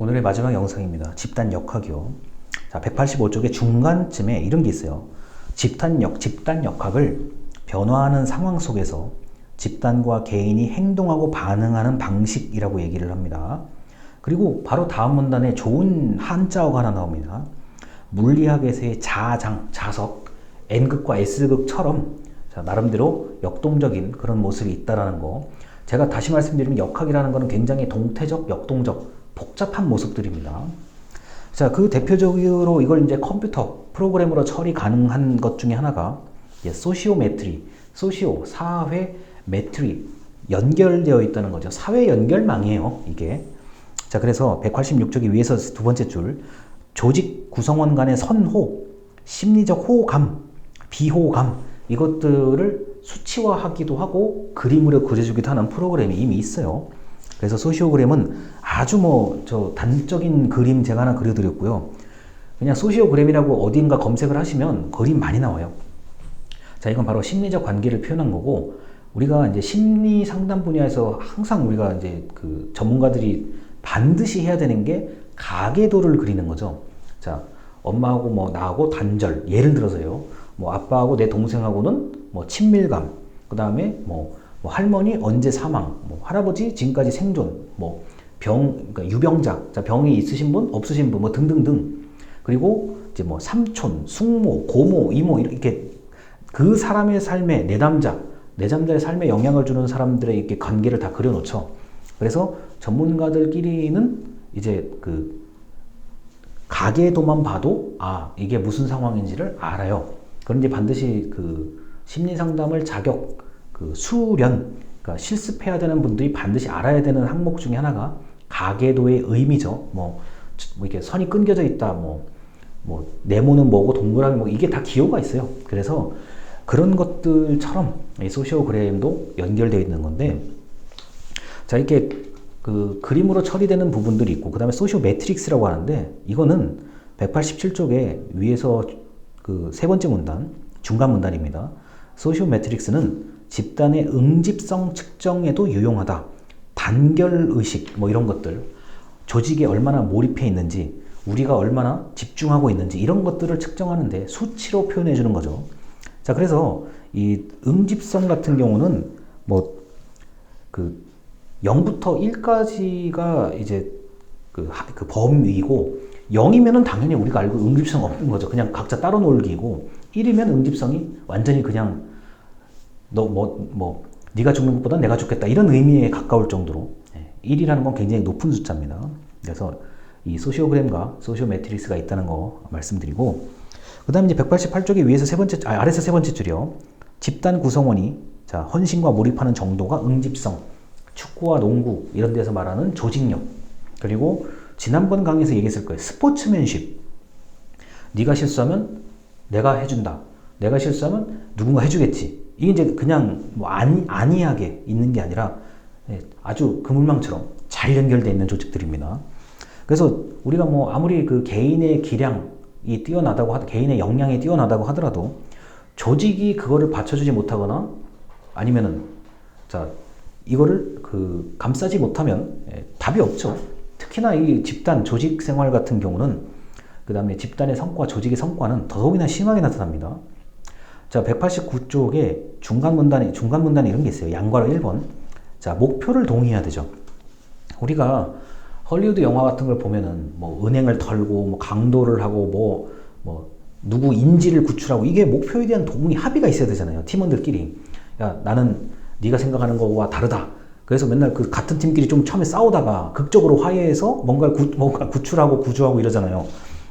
오늘의 마지막 영상입니다. 집단 역학이요. 자, 185쪽의 중간쯤에 이런 게 있어요. 집단 역학을 변화하는 상황 속에서 집단과 개인이 행동하고 반응하는 방식이라고 얘기를 합니다. 그리고 바로 다음 문단에 좋은 한자어가 하나 나옵니다. 물리학에서의 자석, N극과 S극처럼 나름대로 역동적인 그런 모습이 있다라는 거. 제가 다시 말씀드리면 역학이라는 것은 굉장히 동태적, 역동적, 복잡한 모습들입니다. 자, 그 대표적으로 이걸 이제 컴퓨터 프로그램으로 처리 가능한 것 중에 하나가 소시오메트리, 사회, 메트리, 연결되어 있다는 거죠. 사회 연결망이에요, 이게. 자, 그래서 186쪽이 위에서 두 번째 줄, 조직 구성원 간의 선호, 심리적 호감, 비호감, 이것들을 수치화하기도 하고 그림으로 그려주기도 하는 프로그램이 이미 있어요. 그래서 소시오그램은 아주 단적인 그림 제가 하나 그려드렸고요. 그냥 소시오그램이라고 어딘가 검색을 하시면 그림 많이 나와요. 자, 이건 바로 심리적 관계를 표현한 거고, 우리가 이제 심리 상담 분야에서 항상 우리가 이제 그 전문가들이 반드시 해야 되는 게 가계도를 그리는 거죠. 자, 엄마하고 나하고 단절, 예를 들어서요. 아빠하고 내 동생하고는 친밀감, 그 다음에 할머니 언제 사망, 할아버지 지금까지 생존, 그러니까 유병자, 자, 병이 있으신 분, 없으신 분, 등등등. 그리고 이제 삼촌, 숙모, 고모, 이모, 이렇게 그 사람의 삶에 내담자의 삶에 영향을 주는 사람들의 이렇게 관계를 다 그려놓죠. 그래서 전문가들끼리는 이제 그 가계도만 봐도 이게 무슨 상황인지를 알아요. 그런데 반드시 그 심리 상담을 수련, 그러니까 실습해야 되는 분들이 반드시 알아야 되는 항목 중에 하나가 가계도의 의미죠. 이렇게 선이 끊겨져 있다, 네모는 뭐고 동그라미 이게 다 기호가 있어요. 그래서 그런 것들처럼 이 소시오그램도 연결되어 있는 건데, 자, 이렇게 그 그림으로 처리되는 부분들이 있고, 그 다음에 소시오 매트릭스라고 하는데, 이거는 187쪽에 위에서 그 세 번째 문단, 중간 문단입니다. 소시오 매트릭스는 집단의 응집성 측정에도 유용하다. 단결의식, 이런 것들, 조직에 얼마나 몰입해 있는지, 우리가 얼마나 집중하고 있는지, 이런 것들을 측정하는데 수치로 표현해 주는 거죠. 자, 그래서 이 응집성 같은 경우는 그 0부터 1까지가 이제 그 범위이고, 0이면은 당연히 우리가 알고 응집성 없는 거죠. 그냥 각자 따로 놀기고, 1이면 응집성이 완전히 그냥 네가 죽는 것보다 내가 죽겠다, 이런 의미에 가까울 정도로 1이라는 건 굉장히 높은 숫자입니다. 그래서 이 소시오그램과 소시오 매트릭스가 있다는 거 말씀드리고, 그 다음에 이제 188쪽에 아래서 세 번째 줄이요. 집단 구성원이 헌신과 몰입하는 정도가 응집성, 축구와 농구 이런 데서 말하는 조직력, 그리고 지난번 강의에서 얘기했을 거예요. 스포츠맨십. 네가 실수하면 내가 해준다. 내가 실수하면 누군가 해주겠지. 이게 이제 그냥 안이하게 있는 게 아니라 아주 그물망처럼 잘 연결되어 있는 조직들입니다. 그래서 우리가 아무리 그 개인의 기량이 뛰어나다고 개인의 역량이 뛰어나다고 하더라도 조직이 그거를 받쳐주지 못하거나 아니면은 이거를 감싸지 못하면 답이 없죠. 특히나 이 집단 조직 생활 같은 경우는, 그 다음에 집단의 성과, 조직의 성과는 더더욱이나 심하게 나타납니다. 자, 189쪽에 중간 문단에 이런 게 있어요. 양괄호 1번. 자, 목표를 동의해야 되죠. 우리가 헐리우드 영화 같은 걸 보면은 은행을 털고 강도를 하고 누구 인지를 구출하고, 이게 목표에 대한 합의가 있어야 되잖아요. 팀원들끼리. 야, 나는 네가 생각하는 거와 다르다. 그래서 맨날 그 같은 팀끼리 좀 처음에 싸우다가 극적으로 화해해서 뭔가 구출하고 구조하고 이러잖아요.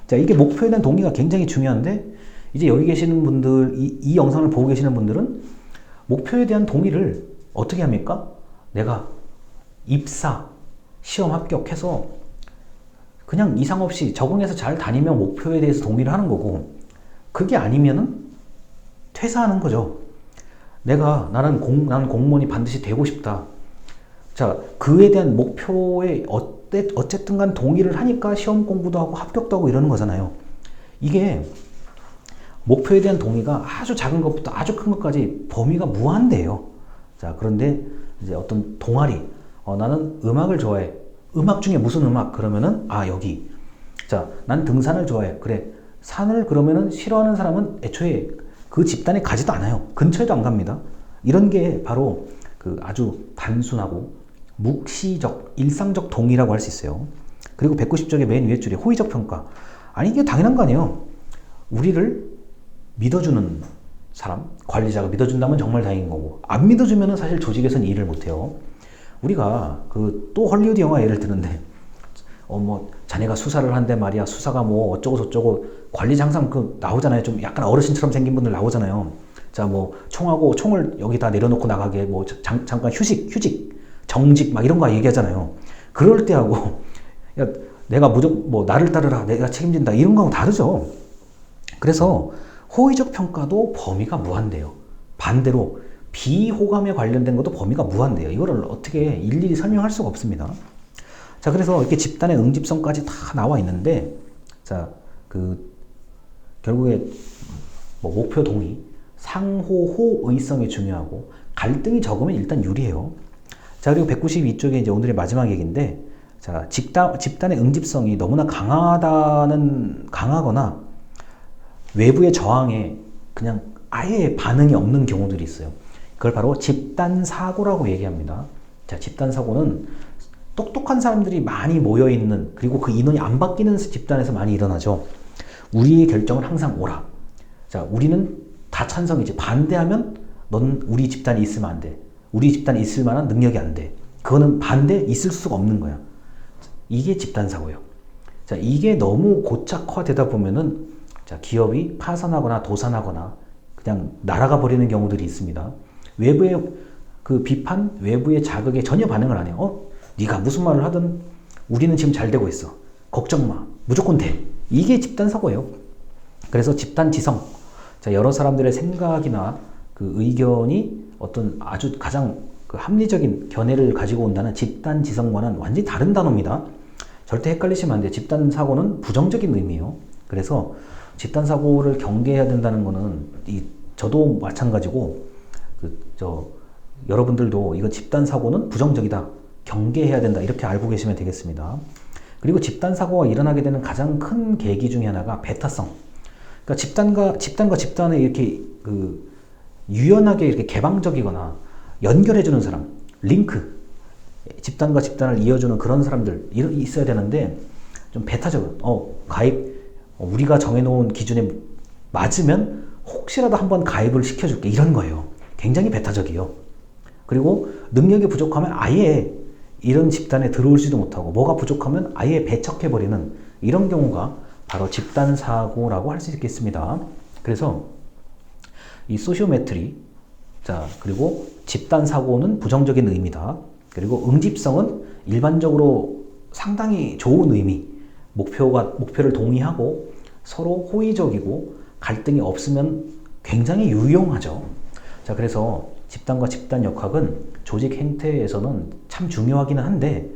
자, 이게 목표에 대한 동의가 굉장히 중요한데, 이제 여기 계시는 분들, 이 영상을 보고 계시는 분들은 목표에 대한 동의를 어떻게 합니까? 내가 입사, 시험 합격해서 그냥 이상 없이 적응해서 잘 다니면 목표에 대해서 동의를 하는 거고, 그게 아니면은 퇴사하는 거죠. 나는 공무원이 반드시 되고 싶다. 자, 그에 대한 목표에 어쨌든 간 동의를 하니까 시험 공부도 하고 합격도 하고 이러는 거잖아요. 이게 목표에 대한 동의가 아주 작은 것부터 아주 큰 것까지 범위가 무한대요. 자, 그런데 이제 어떤 동아리, 나는 음악을 좋아해. 음악 중에 무슨 음악? 그러면은 여기. 자, 난 등산을 좋아해. 그래. 산을 그러면은 싫어하는 사람은 애초에 그 집단에 가지도 않아요. 근처에도 안 갑니다. 이런 게 바로 그 아주 단순하고 묵시적, 일상적 동의라고 할 수 있어요. 그리고 190쪽의 맨 위에 줄에 호의적 평가. 아니, 이게 당연한 거 아니에요. 우리를 믿어주는 사람, 관리자가 믿어준다면 정말 다행인 거고, 안 믿어주면 사실 조직에서는 일을 못해요. 우리가 또 헐리우드 영화 예를 드는데, 자네가 수사를 한대 말이야. 수사가 어쩌고 저쩌고, 관리자 항상 나오잖아요. 좀 약간 어르신처럼 생긴 분들 나오잖아요. 자, 총하고 총을 여기다 내려놓고 나가게, 잠깐 휴식, 정직, 막 이런 거 얘기하잖아요. 그럴 때하고, 야, 내가 무조건, 나를 따르라, 내가 책임진다, 이런 거하고 다르죠. 그래서, 호의적 평가도 범위가 무한대요. 반대로, 비호감에 관련된 것도 범위가 무한대요. 이거를 어떻게 일일이 설명할 수가 없습니다. 자, 그래서 이렇게 집단의 응집성까지 다 나와 있는데, 자, 결국에 목표 동의, 상호 호의성이 중요하고, 갈등이 적으면 일단 유리해요. 자, 그리고 192쪽에 이제 오늘의 마지막 얘기인데, 자, 집단의 응집성이 너무나 강하거나, 외부의 저항에 그냥 아예 반응이 없는 경우들이 있어요. 그걸 바로 집단사고라고 얘기합니다. 자, 집단사고는 똑똑한 사람들이 많이 모여있는, 그리고 그 인원이 안 바뀌는 집단에서 많이 일어나죠. 우리의 결정은 항상 옳아. 자, 우리는 다 찬성이지. 반대하면 넌 우리 집단이 있으면 안 돼. 우리 집단이 있을 만한 능력이 안 돼. 그거는 반대 있을 수가 없는 거야. 이게 집단사고예요. 자, 이게 너무 고착화되다 보면은, 자, 기업이 파산하거나 도산하거나 그냥 날아가 버리는 경우들이 있습니다. 외부의 비판, 외부의 자극에 전혀 반응을 안 해요. 네가 무슨 말을 하든 우리는 지금 잘 되고 있어. 걱정 마. 무조건 돼. 이게 집단사고예요. 그래서 집단지성. 자, 여러 사람들의 생각이나 의견이 어떤 아주 가장 합리적인 견해를 가지고 온다는 집단지성과는 완전히 다른 단어입니다. 절대 헷갈리시면 안 돼요. 집단사고는 부정적인 의미예요. 그래서 집단사고를 경계해야 된다는 거는 저도 마찬가지고 여러분들도 이건 집단사고는 부정적이다. 경계해야 된다. 이렇게 알고 계시면 되겠습니다. 그리고 집단사고가 일어나게 되는 가장 큰 계기 중에 하나가 배타성. 그러니까 집단과 집단을 이렇게 유연하게 이렇게 개방적이거나 연결해주는 사람, 링크. 집단과 집단을 이어주는 그런 사람들 있어야 되는데 좀 배타적. 가입. 우리가 정해놓은 기준에 맞으면 혹시라도 한번 가입을 시켜줄게. 이런 거예요. 굉장히 배타적이에요. 그리고 능력이 부족하면 아예 이런 집단에 들어올지도 못하고, 뭐가 부족하면 아예 배척해버리는 이런 경우가 바로 집단사고라고 할 수 있겠습니다. 그래서 이 소시오메트리, 자, 그리고 집단사고는 부정적인 의미다. 그리고 응집성은 일반적으로 상당히 좋은 의미, 목표를 동의하고 서로 호의적이고 갈등이 없으면 굉장히 유용하죠. 자, 그래서 집단과 집단 역학은 조직 행태에서는 참 중요하기는 한데,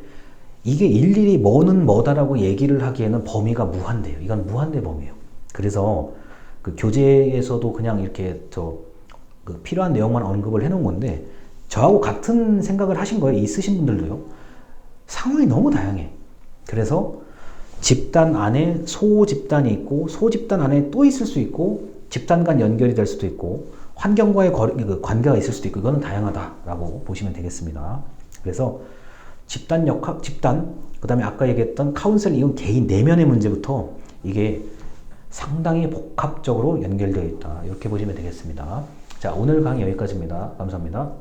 이게 일일이 뭐는 뭐다라고 얘기를 하기에는 범위가 무한대요. 이건 무한대 범위예요. 그래서 교재에서도 그냥 이렇게 필요한 내용만 언급을 해놓은 건데, 저하고 같은 생각을 하신 거예요. 있으신 분들도요. 상황이 너무 다양해. 그래서 집단 안에 소집단이 있고, 소집단 안에 또 있을 수 있고, 집단 간 연결이 될 수도 있고, 환경과의 관계가 있을 수도 있고, 이거는 다양하다라고 보시면 되겠습니다. 그래서 집단 역학, 그 다음에 아까 얘기했던 카운셀 이온 개인 내면의 문제부터 이게 상당히 복합적으로 연결되어 있다. 이렇게 보시면 되겠습니다. 자, 오늘 강의 여기까지입니다. 감사합니다.